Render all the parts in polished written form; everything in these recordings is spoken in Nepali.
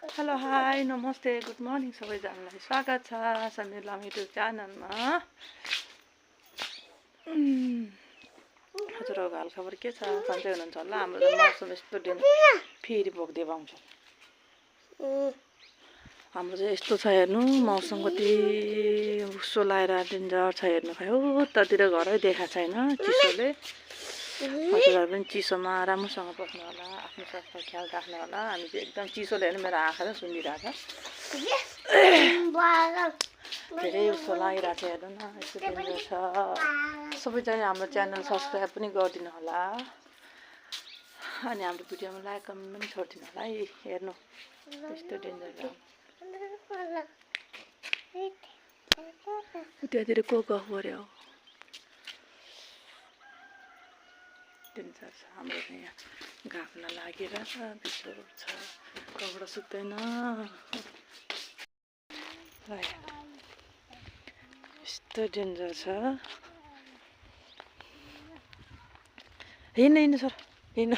हेलो हाई नमस्ते गुड मर्निङ सबैजनालाई स्वागत छ समीर लामा युट्युब च्यानलमा। हजुरहरूको हालखबर के छ? सन्चै हुनुहुन्छ होला? हाम्रो त मौसम यस्तो फेरि भोग्दै आउँछ। हाम्रो चाहिँ यस्तो छ हेर्नु, मौसम कति सोलाएर डेन्जर छ हेर्नु खै हो। उतातिर घरै देखाएको छैन चिसोले। हजुरहरू पनि चिसोमा राम्रोसँग बस्नु होला, आफ्नो स्वास्थ्य ख्याल राख्नु होला। हामी चाहिँ एकदम चिसोले हेर्नु मेरो आँखा चाहिँ सुनिरहेको छ, धेरै उसो लागिरहेको छ हेर्नु न, यस्तो डेन्जर छ। सबैजना हाम्रो च्यानल सब्सक्राइब पनि गरिदिनु होला अनि हाम्रो भिडियोमा लाइक कमेन्ट पनि छोडिदिनु होला है। हेर्नु यस्तो डेन्जर छ। त्यहाँतिर को गफ गऱ्यो डेन्जर छ। हाम्रो चाहिँ यहाँ घाप्ना लागेर बिचो छ, कपडा सुक्दैन। यस्तो डेन्जर छ। हिँड्नु हिँड्नु सर हिँड्नु।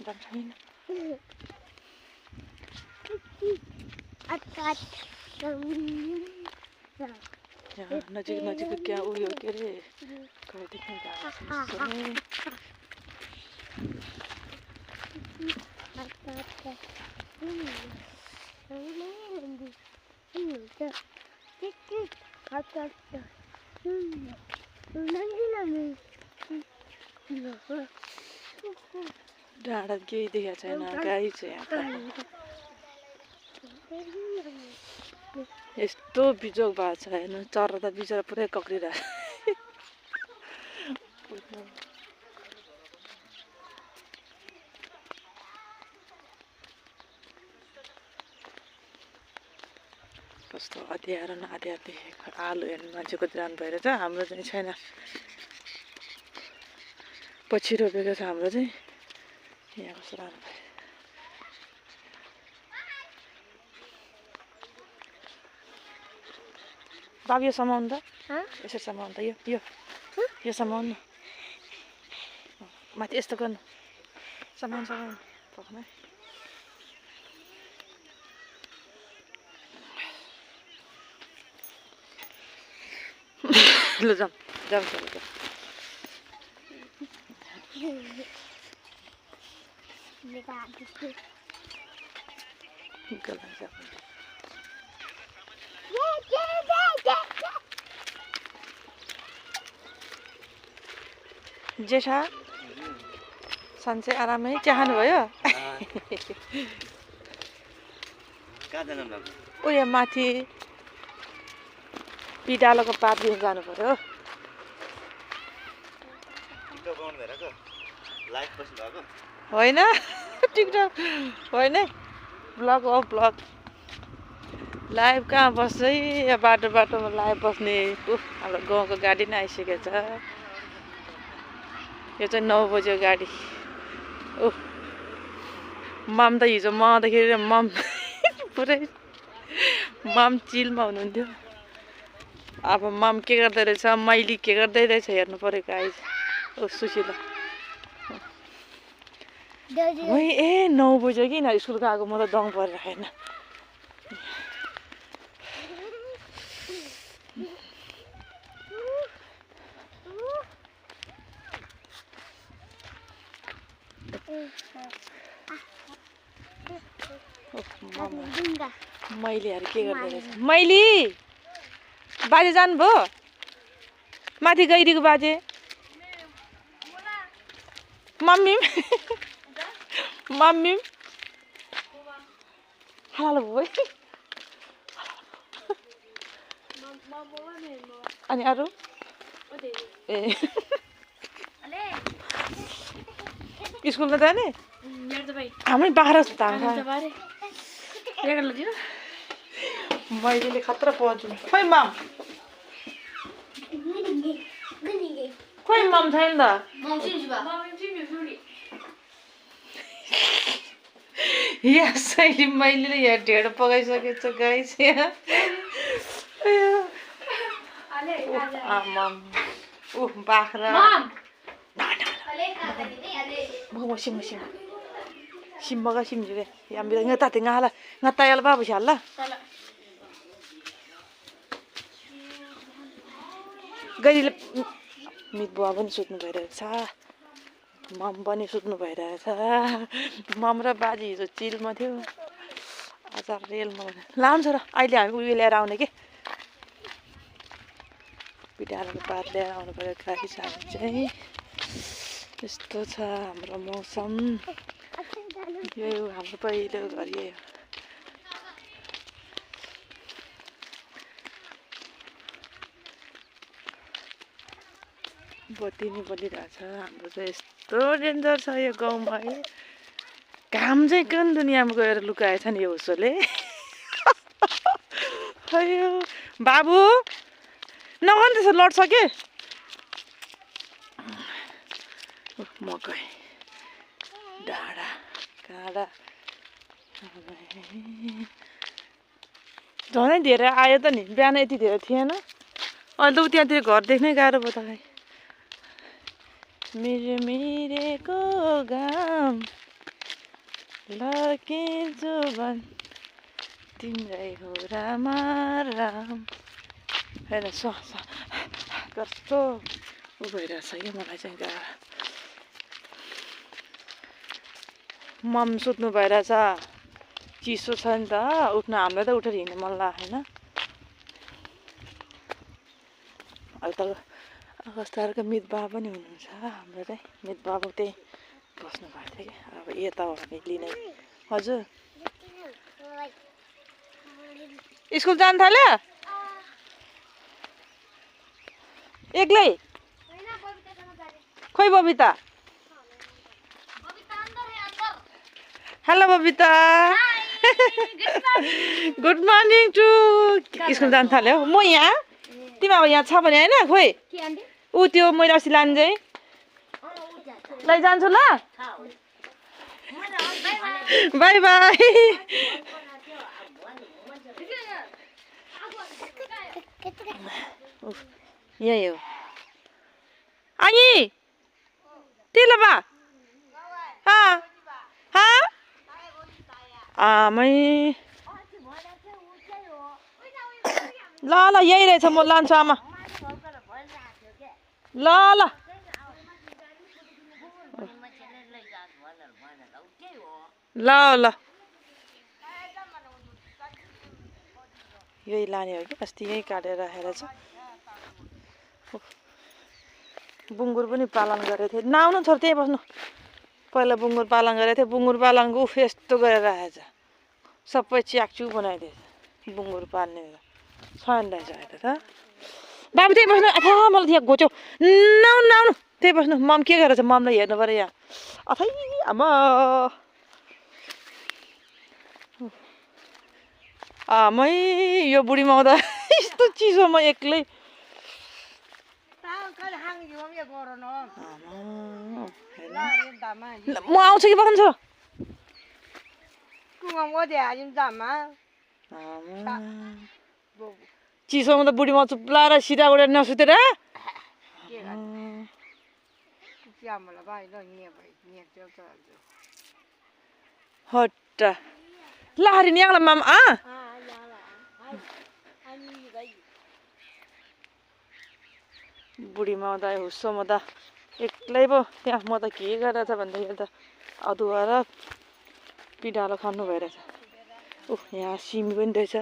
जान्छ हिँड्नु। नजिक नजिक क्या उयो के अरे घरदेखि डाँडा केही देखाएको छैन, गाई चाहिँ यस्तो बिजोग भएको छ हेर्नु। चरा त बिचरा पुरै कक्रिरहेको कस्तो अँध्यारो न अँध्यारो देखेको। आलु हेर्नु मान्छेको जान भएर छ, हाम्रो चाहिँ छैन। पछि रोपेको छ हाम्रो चाहिँ, यहाँ कस्तो राम्रो भयो। बाबु यो समाउनु त, यसरी समाउनु त, यो समाउनु माथि यस्तो गर्नु, समाउनु पक्मै। ल जाऊँ चलो जेठा सन्चै आरामै चाहनु भयो। उयो माथि पिडालोको पात दिन जानु पर्यो। होइन टिकटक होइन, ब्लग हो ब्लग। लाइभ कहाँ बस्छ है, बाटो बाटोमा लाइभ बस्ने। हाम्रो गाउँको गाडी नै आइसकेको छ। यो चाहिँ 9 बजेको गाडी। मम त हिजो म आउँदाखेरि मम पुरै मम चिलमा हुनुहुन्थ्यो। अब मम के गर्दै रहेछ, मैले के गर्दै रहेछ हेर्नु पऱ्यो गाइज। सुशीला ए 9 बज्यो कि यिनीहरू स्कुल गएको, म त दङ परेर हेर्न। मैलीहरू के गर्दै रहेछ। मैली बाजे जानुभयो माथि गइदिएको बाजे। मम्मी मम्मी हाल भयो अनि अरू ए स्कुल त जाने हाम्रै बाह्र मैले खतरा पहुँच्छु। खोइ मम खोइ मम छैन त। यहाँ सैली मैले यहाँ ढेड पकाइसकेको छ गाइस। यहाँ आमाम बाख्रा mau sim simbaga sim juga yang bilang ngata tengah lah ngata ya lah bisa lah gari mit buah pun sutnu भइरहेछ मम पनि सुत्नु भइरहेछ मम र बाजी हिजो चिलमा थियो आज रेलमा लान्छ र अहिले हामी उयो लिएर आउने के पिटारको पात लिएर आउनु पर्यो गाडी सानो चाहिँ यस्तो छ हाम्रो मौसम यो हाम्रो पहिलो घर यही हो बत्ती नि बलिरहेछ हाम्रो चाहिँ यस्तो डेन्जर छ यो गाउँमा है घाम चाहिँ कुन दुनियाँमा गएर लुकाएछ नि यो उसोले अयो बाबु नगर्नु त्यसो लड्छ के मकै डाँडा काँडा झनै धेरै आयो त नि बिहान यति धेरै थिएन अहिले त त्यहाँतिर घर देख्नै गाह्रो भयो त खै मिरेको घाम लड्किन्छु भन् तिम्रै हो रामा राम हेर कस्तो उ भइरहेछ कि मलाई चाहिँ गाह्रो मम सुत्नु भइरहेछ चिसो छ नि त उठ्न हामीलाई त उठेर हिँड्नु मन लाग्यो होइन अहिले त अगस्ताहरूको मित बाबा पनि हुनुहुन्छ हाम्रो चाहिँ मित बाबु त्यही बस्नु भएको थियो कि अब यता हो हामी लिने हजुर स्कुल जानु थाल्यो एक्लै खोइ Babita hello Babita good morning to school जानु थाल्यो म यहाँ तिमी अब यहाँ छ भने होइन खोइ ऊ त्यो मैले अस्ति लानु चाहिँ लैजान्छु ल बाई बाई यही हो अनि तिलो बा आमै ल ल यही रहेछ म लान्छु आमा ल ल ल ल यही लाने हो कि अस्ति यही काटेर राखेर छ बुङ्गुर पनि पालन गरेको थिएँ नआउनु छोर त्यहीँ बस्नु पहिला बुङ्गुर पालन गरेको थिएँ बुङ्गुर पालनको उफ यस्तो गरेर राखेछ सबै च्याकचु बनाइदिएछ बुङ्गुर पाल्ने छैन रहेछ अहिले त बाबु त्यहीँ बस्नु अथा मलाई त्यहाँ घोच्यो नआउनु नआउनु त्यहीँ बस्नु मम के गरेछ ममलाई हेर्नु पऱ्यो यहाँ अथै आमा आमै यो बुढीमा आउँदा यस्तो चिसोमा एक्लै म आउँछु कि बस्नु छ चिसोमा त बुढीमा चुप्लाएर सिधा उडेर नसुतेर हट्टा ल हरि न्याङ्ला मामा बुढीमा आउँदा हुस्सोमा त एक्लै पो त्यहाँ म त के गरेछ भन्दाखेरि त अदुवा र पिँडालो खानु भइरहेछ यहाँ सिमी पनि रहेछ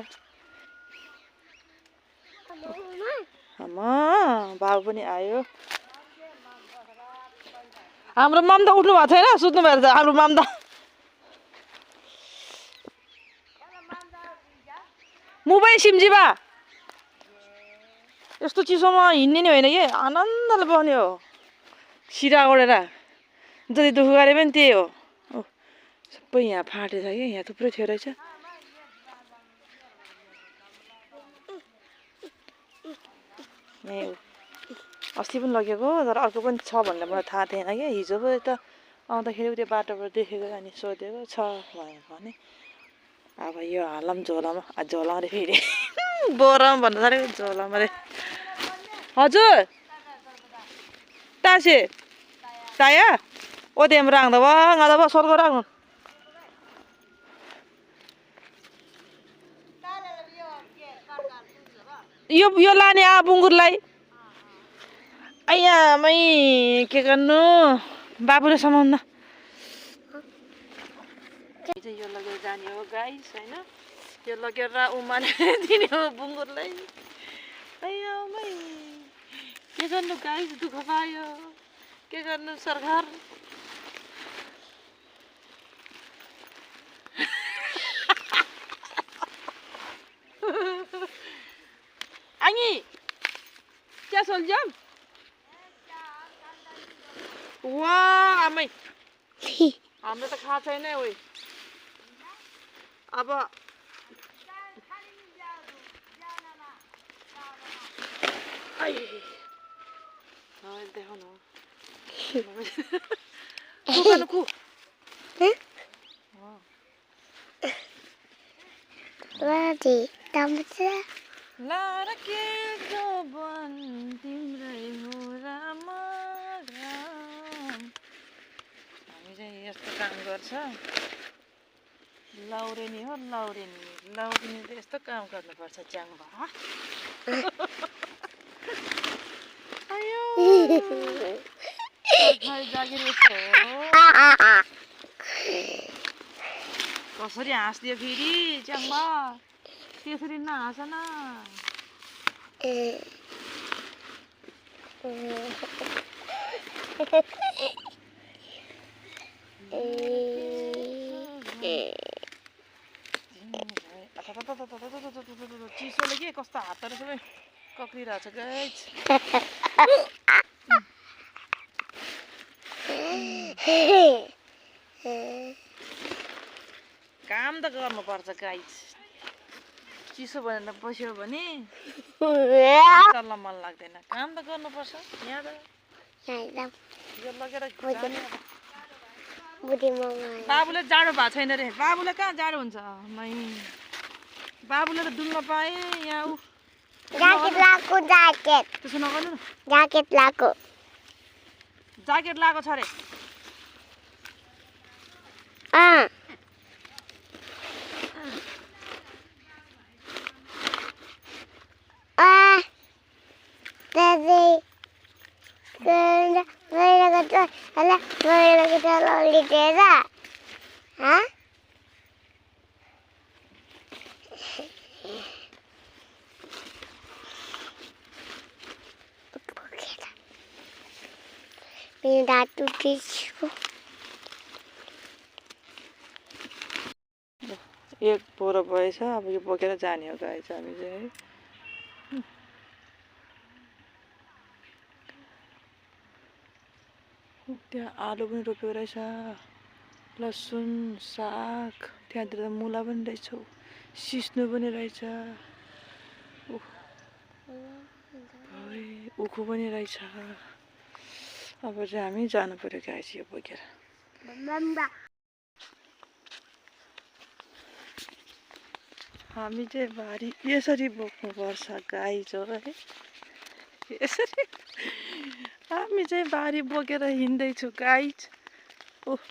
आमा बाबु पनि आयो हाम्रो मम त उठ्नु भएको छैन सुत्नु भएर हाम्रो मम त मोबाइल सिमजी बा यस्तो चिसोमा हिँड्ने नि होइन कि आनन्दले बस्ने हो सिरा ओढेर जति दुःख गरे पनि त्यही हो सबै यहाँ फाटेछ कि यहाँ थुप्रै थियो रहेछ अस्ति पनि लगेको तर अर्को पनि छ भनेर मलाई थाहा थिएन कि हिजो पो त आउँदाखेरि त्यो बाटोबाट देखेको अनि सोधेको छ भने अब यो हालम झोलामा झोलामा फेरि बोरामा भन्नु थालेको झोलामा रे हजुर तासे ताया 어디 랑다와 나다와 서로랑 यो लाने आ बुङ्गुरलाई आइया मै के गर्नु बाबुले समाउन यो लगेर जाने हो गाइस हैन यो लगेर उमाले दिने हो बुङ्गुरलाई आइया मै के गर्नु गाइस दुःख पायो के गर्नु सरकार आङी क्या सोल्जम वा आमै हाम्रो त खा छैन ओइ अब आई देखाउनु कु लारा के जोबन तिम्रै हो राम राम हामी चाहिँ यस्तो काम गर्छ लौरेनी हो लौरेनी लौरेनीले यस्तो काम गर्नुपर्छ च्याङबा आयो जागिर यस्तो कसरी हाँस्दियो फेरि च्याङबा त्यसरी नहाँस न चिसोले के कस्तो हातहरू सबै कक्रिरहेछ गाइस काम त गर्नुपर्छ गाइस चिसो भनेर बस्यो भने चल्न मन लाग्दैन काम त गर्नुपर्छ यहाँ यो लगेर बाबुले जाडो भएको छैन रे बाबुले कहाँ जाडो हुन्छ मै बाबुले त डुल्न पाए यहाँ उ त्यसो नगर्नु न ज्याकेट लाएको छ रे मेरो दाँत टुटेको एक पोरो भएछ अब यो बोकेर जाने हो गाइस हामी चाहिँ त्यहाँ आलु पनि रोप्यो रहेछ लसुन साग त्यहाँतिर मुला पनि रहेछ सिस्नु पनि रहेछ उखु पनि रहेछ अब चाहिँ हामी जानु पर्यो गाइस यो बोकेर हामी चाहिँ भारी यसरी बोक्नुपर्छ गाइस हो है यसरी हामी चाहिँ भारी बोकेर हिँड्दैछु गाइस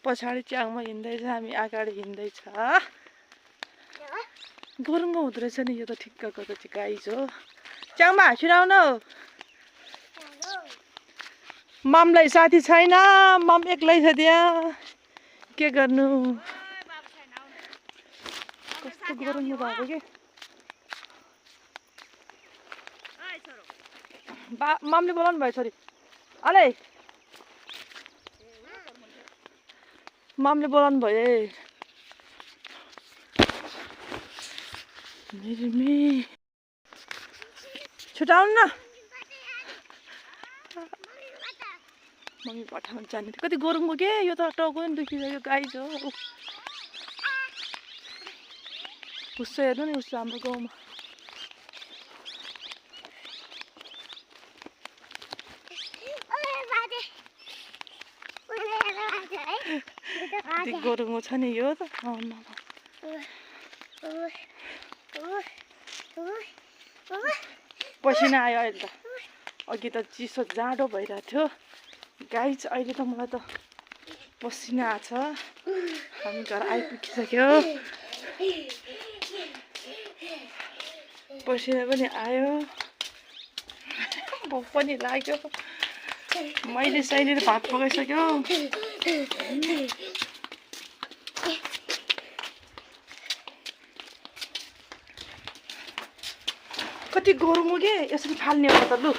पछाडि च्याङमा हिँड्दैछ हामी अगाडि हिँड्दैछ गरुङ्गो हुँदो रहेछ नि यो त ठिक्कको त चाहिँ गाइस हो च्याङमा छिराउन ममलाई साथी छैन मम एक्लै छ त्यहाँ के गर्नु कस्तो गरुङ्गो भएको के ममले बोलाउनु भयो छोरी अले ममले बोलाउनु भयो मेरी छुटाउनु न मम्मी पठाउनु जाने कति गरुङ्गो के यो त टाउको पनि दुखिसक्यो गाइस हो उसो हेर्नु नि उसो हाम्रो गाउँमा गरुङ्गो छ नि यो त पसिना आयो अहिले त अघि त चिसो जाडो भइरहेको थियो गाइस। अहिले त मलाई त पसिना आछ। हामी घर आइपुगिसक्यो। पसिना पनि आयो, भोक पनि लाग्यो। मैले सैलीले भात पकाइसक्यो। कति गरम हो के यसरी फाल्ने हो त। लु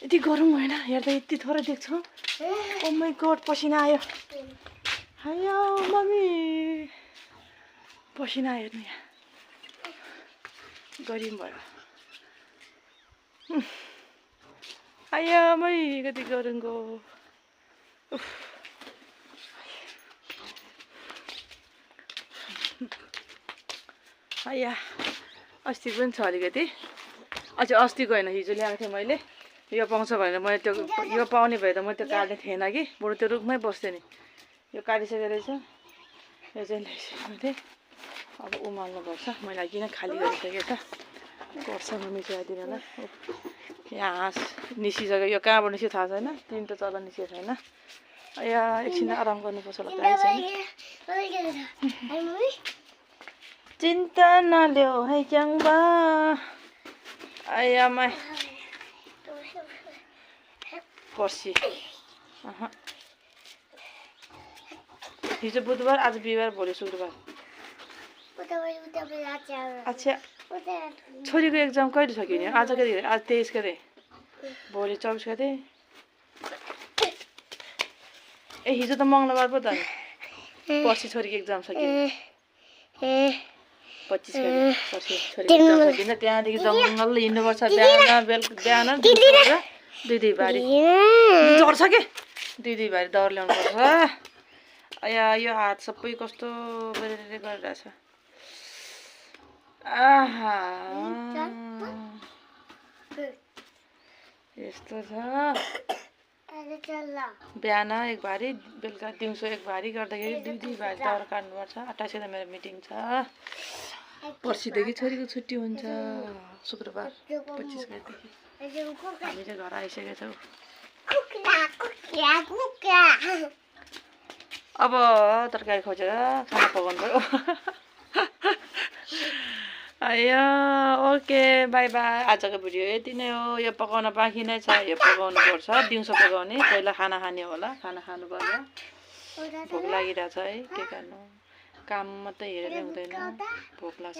यति गरम होइन, हेर्दा यति थोरै देख्छ। ओ माई गड पसिना आयो। हायो मम्मी पसिना आयो नि, गरिम भयो। आयो मै कति गरमको। आया अस्ति पनि छ अलिकति। अझै अस्तिको होइन, हिजो ल्याएको थिएँ मैले। यो पाउँछ भनेर मैले त्यो यो पाउने भए त म त्यो काट्ने थिएन कि, बरु त्यो रुखमै बस्थेँ नि। यो काटिसकेको रहेछ, यो चाहिँ ल्याइसकेको थिएँ। अब उमाल्नुपर्छ। मैले किन खाली गरिसकेँ त, गर्छ मम्मी चियाइदिनलाई। यहाँ हाँस निस्किसक्यो। यो कहाँबाट निस्क्यो थाहा छैन, तिनवटा चल्ला निस्केको छैन। यहाँ एकछिन आराम गर्नुपर्छ होला गाई छैन। चिन्ता नल्याऊ है च्याङ्बा। आयामा पर्सि हिजो बुधबार, आज बिहिबार, भोलि शुक्रबार। अच्छा छोरीको एक्जाम कहिले सक्यो नि? आज कति? आज 23 गते, भोलि 24 गते। ए हिजो त मङ्गलबार पो त नि। पर्सि छोरीको एक्जाम सक्यो, 25 गते पर्सि छोरीको एक्जाम सकिन्छ। त्यहाँदेखि जङ्गल हिँड्नुपर्छ। बिहान दुई बारी चढ्छ के, दुई बारी दौड ल्याउनुपर्छ। अया यो हात सबै कस्तो बेरेरे गरिरहेछ। आहा यस्तो छ। बिहान एक भारी, बेलुका दिउँसो एक भारी गर्दाखेरि दुई भारी दाउरा काट्नुपर्छ। 28 गते मेरो मिटिङ छ। पर्सिदेखि छोरीको छुट्टी हुन्छ, शुक्रबार 25 गतेदेखि। हामी चाहिँ घर आइसकेका छौँ। अब तरकारी खोजेर खाना पकाउनु पऱ्यो। आयो ओके बाई बाई। आजको भिडियो यति नै हो। यो पकाउन बाँकी नै छ, यो पकाउनु पर्छ। दिउँसो पकाउने, पहिला खाना खाने होला। खाना खानु पर्यो, भोक लागिरहेछ है। के गर्नु, काम मात्रै हेरेर हुँदैन, भोक लाग्छ।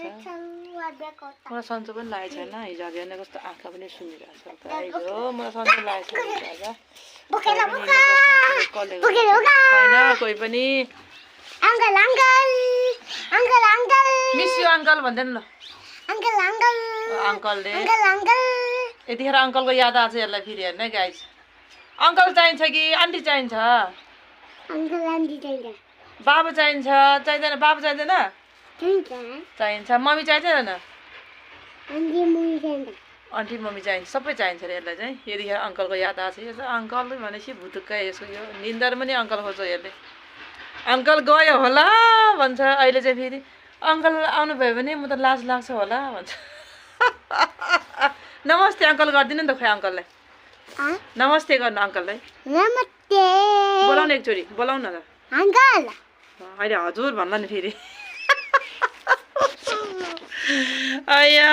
मलाई सन्चो पनि लागेको छैन। हिजो बिहान कस्तो आँखा पनि सुनिरहेछ। हो मलाई सन्चो लागेको छैन आज। छैन कोही पनि। मिस यु अङ्कल भन्दैन ल। अङ्कलले यतिखेर अङ्कलको याद आएको छ यसलाई फेरि। हेर्नु गाइस, अङ्कल चाहिन्छ कि आन्टी चाहिन्छ? बाबु चाहिन्छ, चाहिँदैन? बाबु चाहिँदैन? चाहिन्छ। मम्मी चाहिँदैन? आन्टी मम्मी चाहिन्छ, सबै चाहिन्छ अरे यसलाई चाहिँ। यतिखेर अङ्कलको याद आएको छ। यो चाहिँ अङ्कल भनेपछि भुतुक्कै यसको यो निन्दर पनि अङ्कल खोज्छ यसले। अङ्कल गयो होला भन्छ। अहिले चाहिँ फेरि अङ्कल आउनुभयो भने म त लाज लाग्छ होला भन्छ। नमस्ते अङ्कल गरिदिनु नि त। खोइ अङ्कललाई नमस्ते गर्नु। अङ्कललाई बोलाउनु, एकचोटि बोलाउनु न त। अहिले हजुर भन्ला नि फेरि। आया